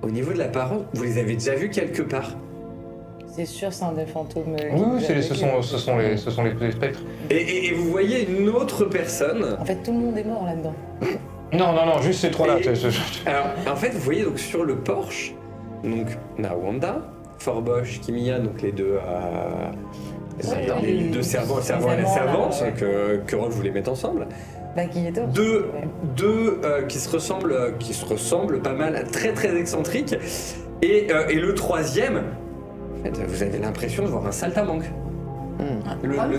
au niveau de l'apparence. Vous les avez déjà vus quelque part. C'est sûr, c'est un des fantômes. Oui, ce sont les spectres. Et vous voyez une autre personne. En fait, tout le monde est mort là-dedans. Non, juste ces trois-là. Et- Alors, en fait, vous voyez donc sur le porche, donc on a Wanda, Forboche, Kimia, donc les deux, les deux servants et la servante, que Rolf voulait mettre ensemble. Bah, qui est top. Deux Ouais. qui se ressemblent pas mal, très très excentriques. Et le troisième, en fait, vous avez l'impression de voir un saltimbanque.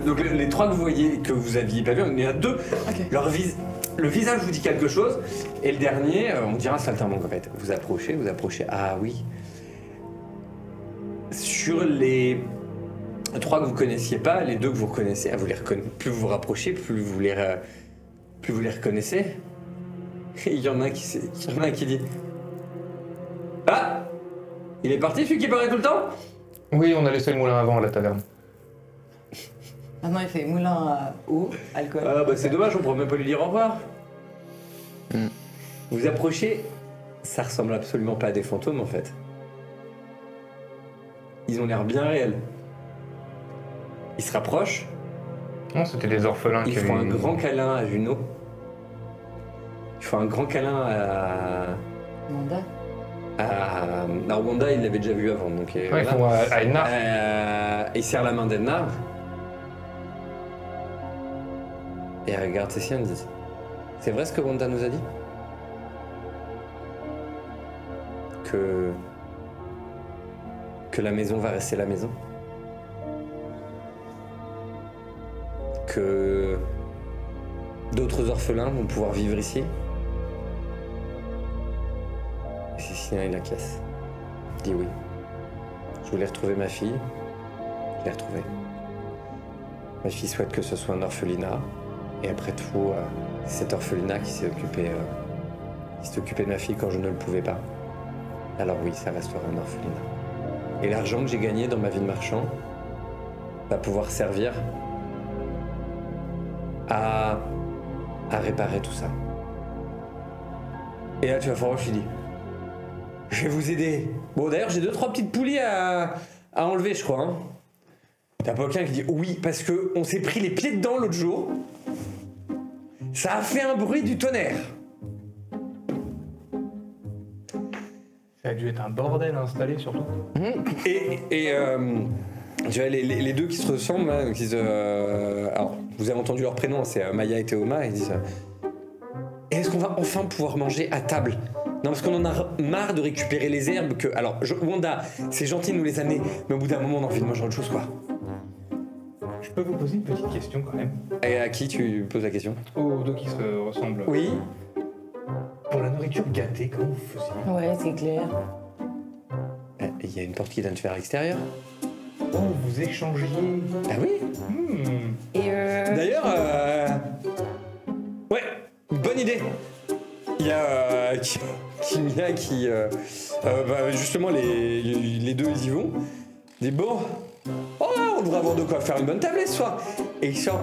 Donc les trois que vous voyez, que vous aviez pas vu, il y en a deux. Le visage vous dit quelque chose, et le dernier, on dirait un saltimbanque en fait. Vous approchez, ah oui. Sur les trois que vous connaissiez pas, les deux que vous reconnaissez, plus vous vous rapprochez, plus vous les reconnaissez. Et il y en a un qui dit Ah, il est parti celui qui paraît tout le temps? Oui, on a laissé le moulin avant à la taverne. Maintenant, il fait moulin à eau, alcool. Ah bah c'est dommage, on pourra même pas lui dire au revoir. Vous approchez, ça ressemble absolument pas à des fantômes en fait. Ils ont l'air bien réels. Ils se rapprochent, Non, c'était des orphelins ils qui font un avaient- grand câlin à Juno. Ils font un grand câlin Manda. à Wanda, il l'avait déjà vu avant, donc Ouais, voilà. ils font à Ednar. Il serre la main d'Ednar. Et elle regarde Cécile et dit C'est vrai ce que Wanda nous a dit? que la maison va rester la maison. Que d'autres orphelins vont pouvoir vivre ici. Et Cécilien, il acquiesce. Il dit oui. Je voulais retrouver ma fille. Je l'ai retrouvée. Ma fille souhaite que ce soit un orphelinat. Et après tout, c'est cet orphelinat qui s'est occupé de ma fille quand je ne le pouvais pas. Alors oui, ça restera un orphelinat. Et l'argent que j'ai gagné dans ma vie de marchand va pouvoir servir à réparer tout ça. Et là, tu vas falloir que je te dise, je vais vous aider. Bon, d'ailleurs, j'ai 2-3 petites poulies à enlever, je crois. Hein. T'as pas quelqu'un qui dit oui, parce qu'on s'est pris les pieds dedans l'autre jour. Ça a fait un bruit du tonnerre. Ça a dû être un bordel installé surtout. Et tu vois, les deux qui se ressemblent, là, qui alors, vous avez entendu leur prénom, c'est Maya et Théoma, ils disent est-ce qu'on va enfin pouvoir manger à table? Non, parce qu'on en a marre de récupérer les herbes que... Alors, Wanda, c'est gentil de nous les amener, mais au bout d'un moment, on a envie de manger autre chose, quoi. Je peux vous poser une petite question quand même. Et à qui tu poses la question? Aux deux qui se ressemblent. Oui. Pour la nourriture gâtée, comment vous faisiez? Ouais, c'est clair. Il y a une porte qui donne vers l'extérieur. Oh, vous échangiez. Ah oui. Et D'ailleurs, ouais, bonne idée. Il y a Kimia qui, justement, les deux, ils y vont. Ils disent bon, on devrait avoir de quoi faire une bonne tablée ce soir. Et il sort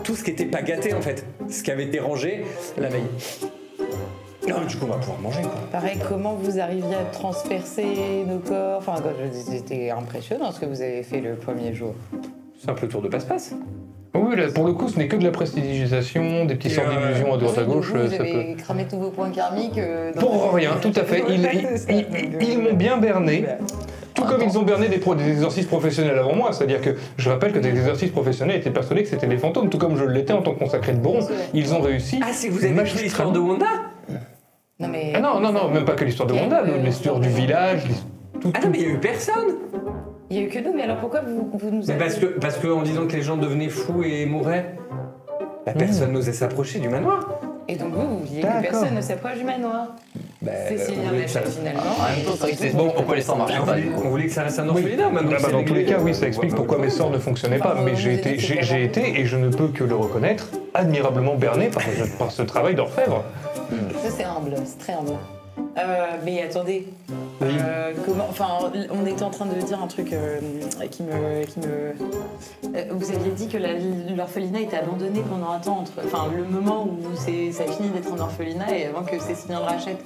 tout ce qui était pas gâté en fait, ce qui avait été rangé la veille. Non, mais du coup, on va pouvoir manger quoi. pareil, comment vous arriviez à transpercer nos corps? Enfin, quand je dis, c'était impressionnant ce que vous avez fait le premier jour. Simple tour de passe-passe. Oui, là, pour le coup, ce n'est que de la prestidigisation, des petits sorts d'illusions à droite à gauche. Vous Ça avez peut... cramé tous vos points karmiques. Pour rien, tout à fait. Ils m'ont bien berné. Tout comme ils ont berné des exercices professionnels avant moi, c'est-à-dire que je rappelle que des exercices professionnels étaient persuadés que c'était des fantômes, tout comme je l'étais en tant que consacré de Boron. Ils ont réussi. Ah, c'est que vous avez écrit l'histoire de Wanda? Non, mais... Ah non, même pas que l'histoire de Wanda, l'histoire du village, tout. Ah non, mais il y a eu personne. Il y a eu que nous, mais alors pourquoi vous nous Mais avez... parce que en disant que les gens devenaient fous et mouraient, personne n'osait s'approcher du manoir. Et donc vous vouliez que personne ne s'approche du manoir. Cécilien l'achète finalement. En même temps, c'est vrai que c'est bon pourquoi les sorts marchaient pas. On voulait que ça reste un orphelinat maintenant. Dans tous les cas, oui, ça explique pourquoi mes sorts ne fonctionnaient pas, mais j'ai été, et je ne peux que le reconnaître, admirablement berné par ce travail d'orfèvre. Ça c'est humble, c'est très humble. Mais attendez, enfin, on était en train de dire un truc qui me... vous aviez dit que l'orphelinat était abandonné pendant un temps, enfin le moment où ça a fini d'être un orphelinat et avant que Cécilien le rachète.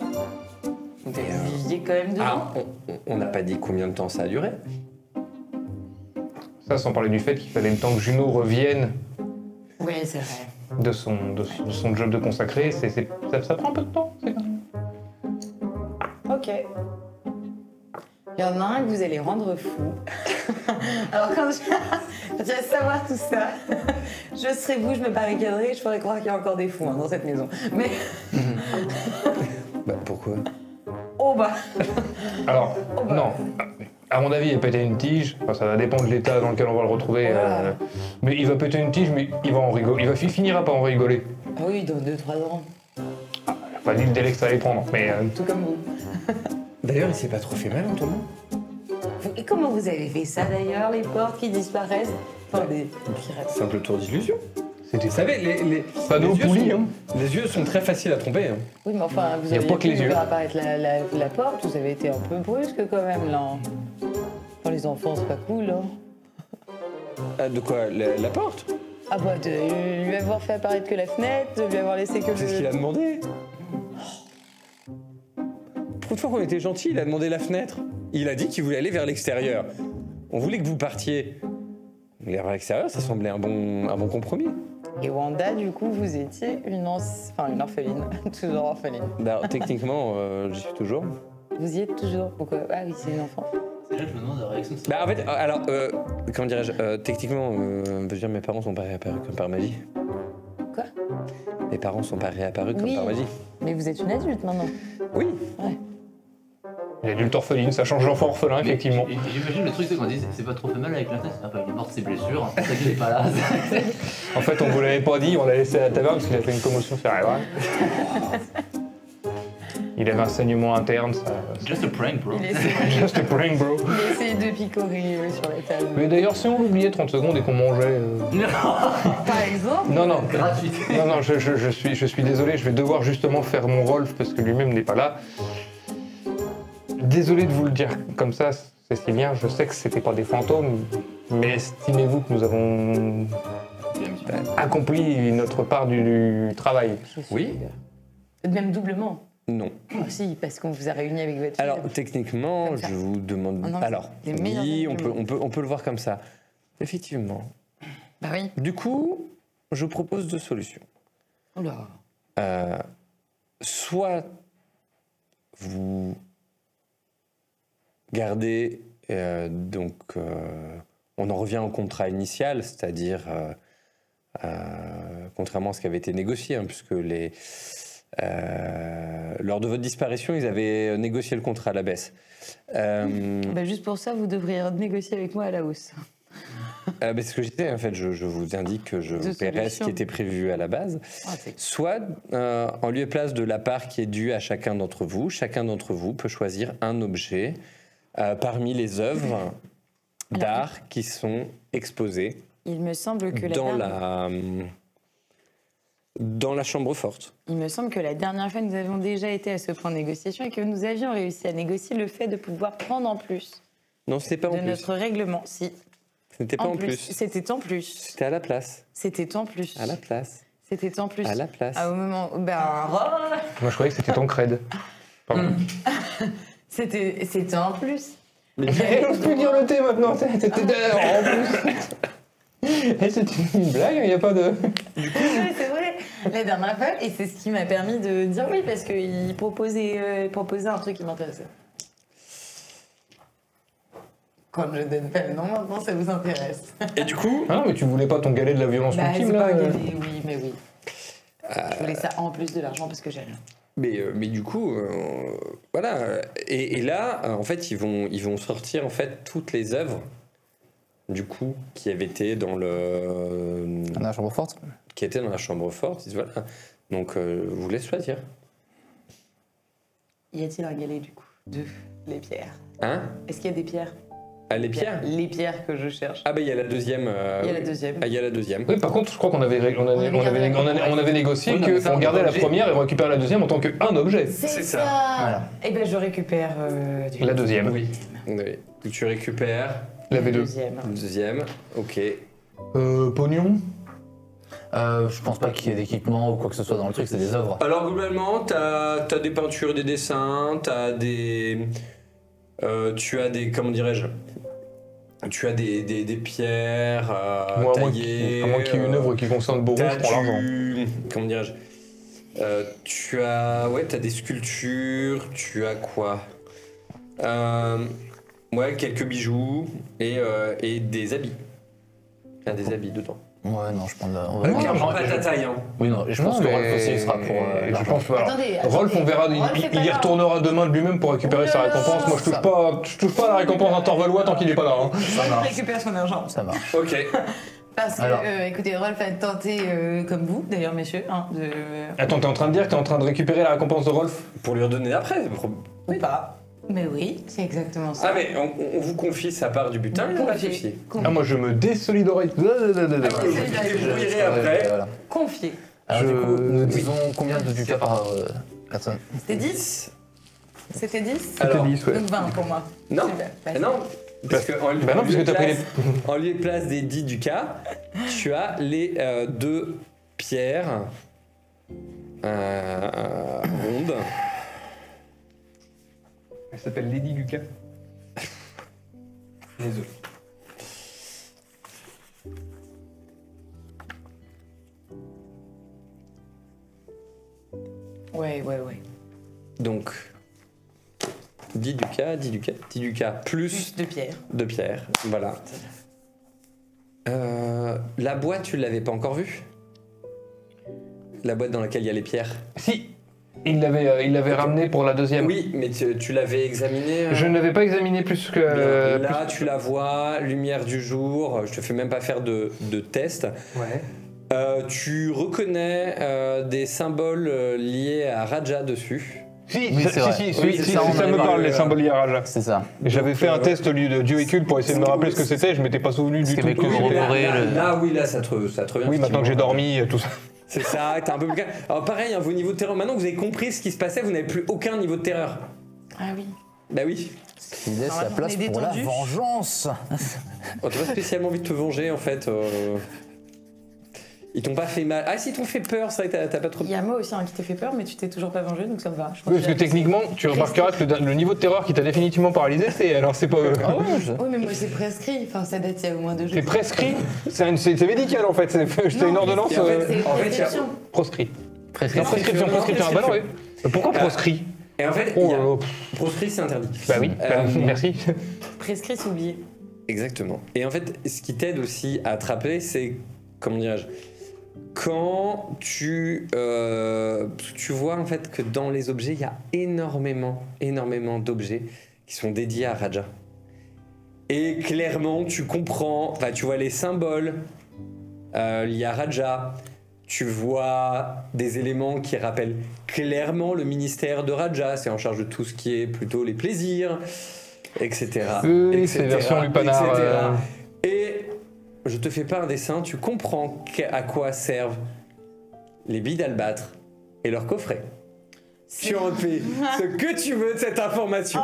Donc vous viviez quand même dedans. Ah, on n'a pas dit combien de temps ça a duré. Ça, sans parler du fait qu'il fallait le temps que Juno revienne Oui, c'est vrai. de son job de consacré, ça prend un peu de temps, c'est quand même. Ok. Il y en a un que vous allez rendre fou. Alors quand je vais savoir tout ça, je serai vous, je me barricaderai et je ferai croire qu'il y a encore des fous dans cette maison. Mais... Pourquoi? Oh bah... Alors, non. À mon avis, il va péter une tige. Enfin, ça va dépendre de l'état dans lequel on va le retrouver. Voilà. Mais il va péter une tige, mais il va en rigoler. Il finira par en rigoler. Ah oui, dans 2-3 ans. Il n'a pas dit le délai que ça allait prendre, mais... Tout comme vous. D'ailleurs, il s'est pas trop fait mal en tombant. Et comment vous avez fait ça d'ailleurs, les portes qui disparaissent? Enfin, des pirates. Simple tour d'illusion. C'était Vous savez, les panneaux yeux poulies, sont- les yeux sont très faciles à tromper. Hein. Oui, mais enfin, vous Y a avez pas que les pu yeux. voir apparaître la porte, vous avez été un peu brusque quand même, là. Enfin, les enfants, c'est pas cool, hein. Ah, de quoi? La porte? Ah bah, de lui avoir fait apparaître que la fenêtre, de lui avoir laissé que C'est ce qu'il a demandé. Pour une fois qu'on était gentil, il a demandé la fenêtre. Il a dit qu'il voulait aller vers l'extérieur. On voulait que vous partiez. Mais vers l'extérieur, ça semblait un bon compromis. Et Wanda, du coup, vous étiez une orpheline, toujours orpheline. Alors, techniquement, j'y suis toujours. Vous y êtes toujours. Pourquoi? Ah oui, c'est une enfant. C'est là que je me demande la réaction de ça. Bah, en fait, alors, comment dirais-je, techniquement, je veux dire, mes parents sont pas réapparus comme par magie. Quoi? Mes parents sont pas réapparus comme Oui. par magie. Mais vous êtes une adulte maintenant. Oui. Il y a adulte orpheline, ça change d'enfant orphelin, effectivement. Et j'imagine le truc, c'est qu'on dit c'est pas trop fait mal avec la tête. Enfin, il est mort de ses blessures, c'est ça qu'il est pas là. En fait, on vous l'avait pas dit, on l'a laissé à la taverne parce qu'il a fait une commotion cérébrale. Il avait un saignement interne, ça. Just a prank, bro. Il essaie, Just a prank, bro. il essaie de picorer sur la table. Mais d'ailleurs, si on l'oubliait 30 secondes et qu'on mangeait. Par exemple. Non, non. Gratuit. Non, je suis désolé, je vais devoir justement faire mon Rolf parce que lui-même n'est pas là. Désolé de vous le dire comme ça, Cécilien, je sais que c'était pas des fantômes, mais estimez-vous que nous avons accompli notre part du travail. Oui. Même doublement. Non. Si, parce qu'on vous a réunis avec votre fille. Alors, techniquement, Comme ça. je vous demande... Oh non, Alors, les meilleurs oui, arguments. on peut le voir comme ça. Effectivement. Bah oui. Du coup, je vous propose deux solutions. Oula. Soit vous gardez, on en revient au contrat initial, c'est-à-dire, contrairement à ce qui avait été négocié, hein, puisque lors de votre disparition, ils avaient négocié le contrat à la baisse. Bah juste pour ça, vous devriez négocier avec moi à la hausse. C'est ce que j'étais, en fait, je vous indique que je Deux paierai ce solutions. qui était prévu à la base. Ah, c'est- Soit, en lieu et place de la part qui est due à chacun d'entre vous peut choisir un objet parmi les œuvres d'art qui sont exposées Il me semble que dans la chambre forte. Il me semble que la dernière fois, nous avions déjà été à ce point de négociation et que nous avions réussi à négocier le fait de pouvoir prendre en plus Non, c'était pas en de plus. notre règlement. Si. Ce n'était pas en plus. C'était en plus. C'était à la place. C'était en plus. À la place. C'était en plus. À la place. Ah, au moment. Ben, Moi, je croyais que c'était ton cred. Pardon. c'était en plus. Eh, j'ose plus dire le thé maintenant, c'était en plus. Eh, c'est une blague, il n'y a pas de. Oui, c'est vrai. La dernière fois, et c'est ce qui m'a permis de dire oui, parce qu'il proposait un truc qui m'intéressait. Quand je donne pas le nom, maintenant ça vous intéresse. Et du coup, Ah, mais tu voulais pas ton galet de la violence Bah, ultime, c'est là pas gagné, oui, mais oui. Je voulais ça en plus de l'argent parce que j'aime. mais du coup, voilà. Et là, en fait, ils vont sortir en fait toutes les œuvres du coup qui avaient été dans La chambre forte. qui étaient dans la chambre forte. Ils disent, voilà. Donc, vous laisse choisir. Y a-t-il un galet du coup? Deux. Les pierres. Hein? Est-ce qu'il y a des pierres? Ah, les pierres? Les pierres que je cherche. Ah, il y a la deuxième. Il y a la deuxième. Ah, il y a la deuxième. Oui, par contre, je crois qu'on avait négocié Oui, non, mais ça, qu'on on gardait est la obligé. première et on récupère la deuxième en tant qu'un objet. C'est ça. Voilà. Et ben je récupère La deuxième. Oui. Oui. Donc, tu récupères La V2. deuxième. la deuxième. Ok. Pognon. Je pense pas qu'il y ait d'équipement ou quoi que ce soit dans le truc, c'est des œuvres. Alors, globalement, t'as des peintures, des dessins, t'as des. Tu as des. Comment dirais-je? Tu as des pierres Moi, taillées. à moins qu'il y ait une œuvre qui concerne Boron, t'as je prends l'argent. Comment dirais-je? Tu as. Ouais, t'as des sculptures, tu as quoi? Ouais, quelques bijoux et des habits. Il y a des habits dedans. Ouais, non, je prends de la. on Ah, va- non, Clairement pas ta taille, hein. Oui, non, et je pense que Rolf aussi sera pour. je l'argent. pense pas. Attendez, Rolf, on verra, Rolf, c'est pas il y grave. retournera demain de lui-même pour récupérer sa récompense. Moi, je touche pas à la récompense d'un Torvalois tant qu'il est pas là. Hein. Ça Il marche. récupère son argent. Ça marche. Ok. Parce que, Alors. écoutez, Rolf a tenté, comme vous, d'ailleurs, messieurs, hein, de. Attends, t'es en train de dire que t'es en train de récupérer la récompense de Rolf? Pour lui redonner après. Ou pas. Mais oui, c'est exactement ça. Ah, mais on vous confie sa part du butin, il n'a pas de souci. Ah, moi, je me désolidarise. Vous débrouillerez après. Voilà. Confié. Alors, du coup, nous oui. disons combien de ducats par personne? C'était 10? C'était 10? Alors, 10, ouais. Donc 20 pour moi. Non, Super. non. Parce que en lieu, Bah non, en lieu puisque de t'as pris place- en lieu et place des 10 ducats, tu as les deux pierres rondes. Elle s'appelle Lady Lucas. Désolé. Ouais. Donc, 10 ducats, 10 ducats, 10 ducats plus Plus de pierre. de pierres. Voilà. La boîte, tu l'avais pas encore vue? La boîte dans laquelle il y a les pierres? Si. Il l'avait ramené pour la deuxième. Oui, mais tu l'avais examiné. Je ne l'avais pas examiné plus que. Là, tu la vois, lumière du jour. Je te fais même pas faire de test. Ouais. Tu reconnais des symboles liés à Raja dessus. Si, Oui, c'est vrai. ça me parle, les symboles liés à Raja. C'est ça. J'avais fait un test au lieu de Dieu et culte pour essayer de me rappeler ce que c'était, je m'étais pas souvenu du tout. avait que c'était. corroboré le- Là, ça te revient. Oui, maintenant que j'ai dormi, tout ça. C'est ça, t'es un peu plus calme. Alors pareil, vos niveaux de terreur, maintenant que vous avez compris ce qui se passait, vous n'avez plus aucun niveau de terreur. Ah oui. Bah oui. Il laisse la on place est pour la détendu. vengeance. Oh, t'as pas spécialement envie de te venger en fait. Ils t'ont pas fait mal. Ah si, ils t'ont fait peur, ça, t'as pas trop. Il y a moi aussi qui t'ai fait peur, mais tu t'es toujours pas vengé, donc ça me va. Je pense Oui, parce que techniquement, tu remarqueras que le niveau de terreur qui t'a définitivement paralysé, c'est. Alors, c'est pas. Ah ouais, Oui, mais moi c'est prescrit. Enfin, ça date il y a au moins 2 jours. C'est prescrit, c'est médical en fait, c'est une ordonnance Et en fait, C'est en fait, il y a- prescription. proscrit. prescription. Prescription. Ah bah non, oui. Pourquoi proscrit Et en fait, Oh il y a- là là. proscrit, c'est interdit. Bah oui, merci. Prescrit, c'est oublié. Exactement. Et en fait, ce qui t'aide aussi à attraper, c'est, comment dirais-je, quand tu vois en fait que dans les objets, il y a énormément d'objets qui sont dédiés à Raja. Et clairement, tu comprends, enfin, tu vois les symboles liés à Raja. Tu vois des éléments qui rappellent clairement le ministère de Raja. C'est en charge de tout ce qui est plutôt les plaisirs, etc. Oui, c'est version lupanar. Et je te fais pas un dessin, tu comprends à quoi servent les billes d'albâtre et leurs coffrets. Tu en fais ce que tu veux de cette information.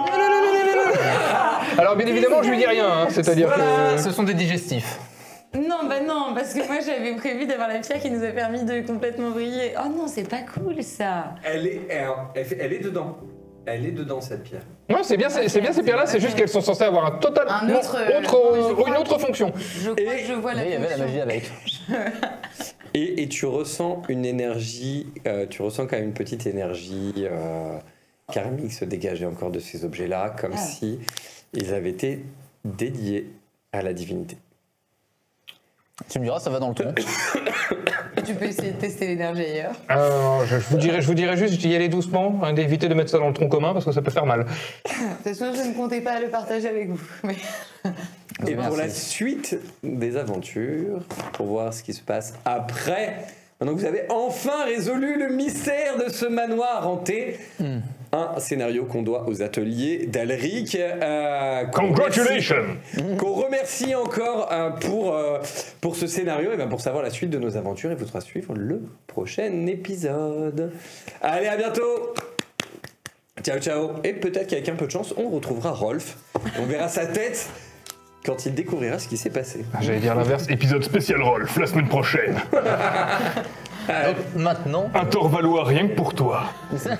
Alors bien évidemment, je lui dis rien, hein, c'est-à-dire que. Ce sont des digestifs. Non, bah non, parce que moi j'avais prévu d'avoir la pierre qui nous a permis de complètement briller. Oh non, c'est pas cool ça. Elle est dedans. Elle est dedans cette pierre. Non, c'est bien ces pierres-là, c'est juste qu'elles sont censées avoir un total Un non, autre, une autre fonction. Je crois que je vois la Mais il y avait la fonction. magie avec. Et tu ressens une énergie, tu ressens quand même une petite énergie karmique se dégager encore de ces objets-là, comme si ils avaient été dédiés à la divinité. Tu me diras, ça va dans le ton. Tu peux essayer de tester l'énergie ailleurs. Alors, je vous dirais juste d'y aller doucement, hein, d'éviter de mettre ça dans le tronc commun parce que ça peut faire mal. De toute façon, je ne comptais pas le partager avec vous. Mais... Et pour Merci. la suite des aventures, pour voir ce qui se passe après, maintenant que vous avez enfin résolu le mystère de ce manoir hanté, un scénario qu'on doit aux ateliers d'Alric. Congratulations! Qu'on remercie encore pour ce scénario. Et bien pour savoir la suite de nos aventures, il faudra suivre le prochain épisode. Allez, à bientôt! Ciao, ciao! Et peut-être qu'avec un peu de chance, on retrouvera Rolf. On verra sa tête quand il découvrira ce qui s'est passé. J'allais dire l'inverse, épisode spécial Rolf, la semaine prochaine. Donc, maintenant. Un Thor valois rien que pour toi. C'est ça.